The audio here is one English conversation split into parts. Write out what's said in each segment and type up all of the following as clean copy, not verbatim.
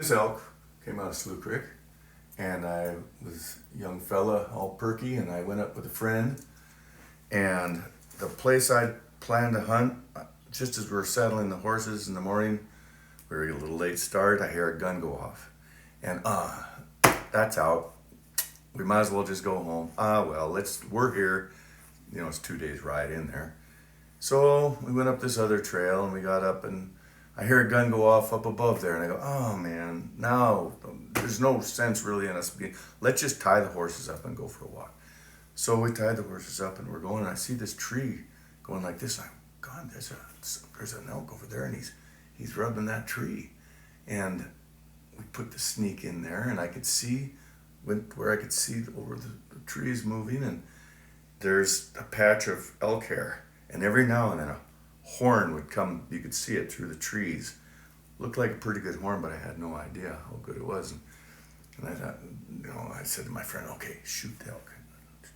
This elk came out of Slough Creek, and I was a young fella, all perky, and I went up with a friend. And the place I planned to hunt, just as we were saddling the horses in the morning, we were a little late start. I hear a gun go off, and that's out. We might as well just go home. Well, we're here. It's 2 days ride in there. So we went up this other trail, and we got up, and I hear a gun go off up above there, and I go, oh man, now there's no sense really in us being, let's just tie the horses up and go for a walk. So we tied the horses up and we're going, and I see this tree going like this. I'm, God, there's an elk over there, and he's rubbing that tree. And we put the sneak in there, and I could see, went where I could see over the trees moving, and there's a patch of elk hair. And every now and then a horn would come, you could see it through the trees. Looked like a pretty good horn, but I had no idea how good it was. And I thought, I said to my friend, okay, shoot the elk.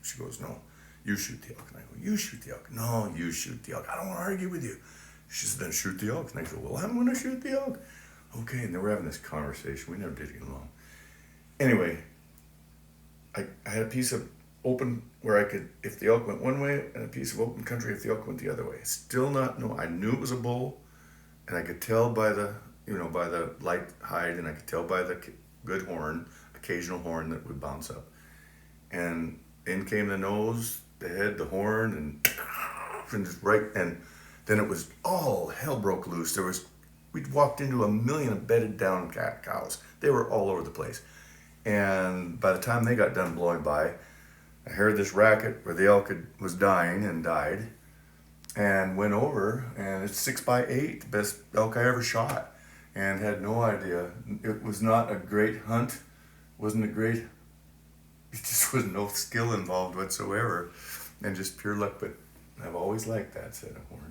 She goes, no, you shoot the elk. And I go, you shoot the elk. No, you shoot the elk. I don't want to argue with you. She said, then shoot the elk. And I go, well, I'm going to shoot the elk. Okay, and then we're having this conversation. We never did get along. Anyway, I had a piece of open where I could, if the elk went one way, and a piece of open country if the elk went the other way. Still not know. I knew it was a bull, and I could tell by the, by the light hide, and I could tell by the good horn, occasional horn that would bounce up. And in came the nose, the head, the horn, and just right, and then it was all hell broke loose. We'd walked into a million of bedded down cows. They were all over the place. And by the time they got done blowing by, I heard this racket where the elk was dying and died, and went over, and it's 6x8, the best elk I ever shot, and had no idea. It was not a great hunt, it just was no skill involved whatsoever, and just pure luck, but I've always liked that set of horns.